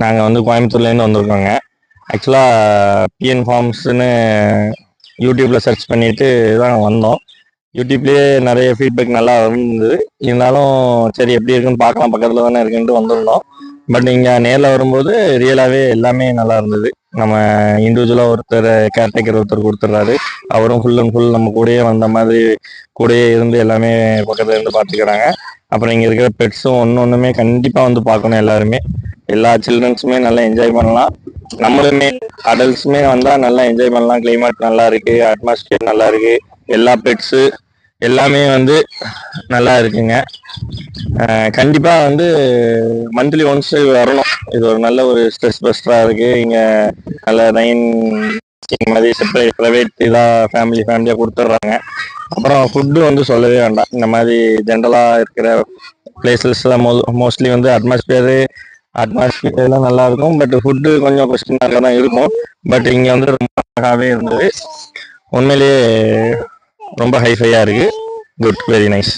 நாங்கள் வந்து கோயம்புத்தூர்லேருந்து வந்திருக்கோங்க. ஆக்சுவலாக பிஎன் ஃபார்ம்ஸ்னு யூடியூப்பில் சர்ச் பண்ணிட்டு தான் வந்தோம். யூடியூப்லேயே நிறைய ஃபீட்பேக் நல்லா இருந்தது. இருந்தாலும் சரி எப்படி இருக்குன்னு பார்க்கலாம், பக்கத்தில் தானே இருக்குன்ட்டு வந்திருந்தோம். பட் இங்கே நேரில் வரும்போது ரியலாகவே எல்லாமே நல்லா இருந்தது. நம்ம இண்டிவிஜுவலாக ஒருத்தர் கேர்டேக்கர் ஒருத்தர் கொடுத்துட்றாரு. அவரும் ஃபுல் அண்ட் ஃபுல் நம்ம கூடயே வந்த மாதிரி கூடயே இருந்து எல்லாமே பக்கத்தில் இருந்து பார்த்துக்கிறாங்க. அப்புறம் இங்கே இருக்கிற பெட்ஸும் ஒன்றுமே கண்டிப்பாக வந்து பார்க்கணும். எல்லாருமே எல்லா சில்ட்ரன்ஸுமே நல்லா என்ஜாய் பண்ணலாம். நம்மளுமே அடல்ட்ஸுமே வந்தால் நல்லா என்ஜாய் பண்ணலாம். கிளைமேட் நல்லா இருக்கு, அட்மாஸ்பியர் நல்லா இருக்கு, எல்லா பெட்ஸு எல்லாமே வந்து நல்லா இருக்குங்க. கண்டிப்பா வந்து மந்த்லி ஒன்ஸ் வரணும். இது ஒரு நல்ல ஒரு ஸ்ட்ரெஸ் பஸ்டரா இருக்கு. இங்க நல்ல ரைன் மாதிரி செப்பரேட் ப்ரைவேட் இதா ஃபேமிலியா கொடுத்துட்றாங்க. அப்புறம் ஃபுட்டு வந்து சொல்லவே வேண்டாம். இந்த மாதிரி ஜென்ரலா இருக்கிற பிளேசஸ்ல மோஸ்ட்லி வந்து அட்மாஸ்பியர் எல்லாம் நல்லா இருக்கும். பட் ஃபுட்டு கொஞ்சம் கொஸ்டினாக தான் இருக்கும். பட் இங்க வந்து ரொம்ப அழகாவே இருந்தது. உண்மையிலேயே ரொம்ப ஹைஃபையா இருக்கு. Good, very nice.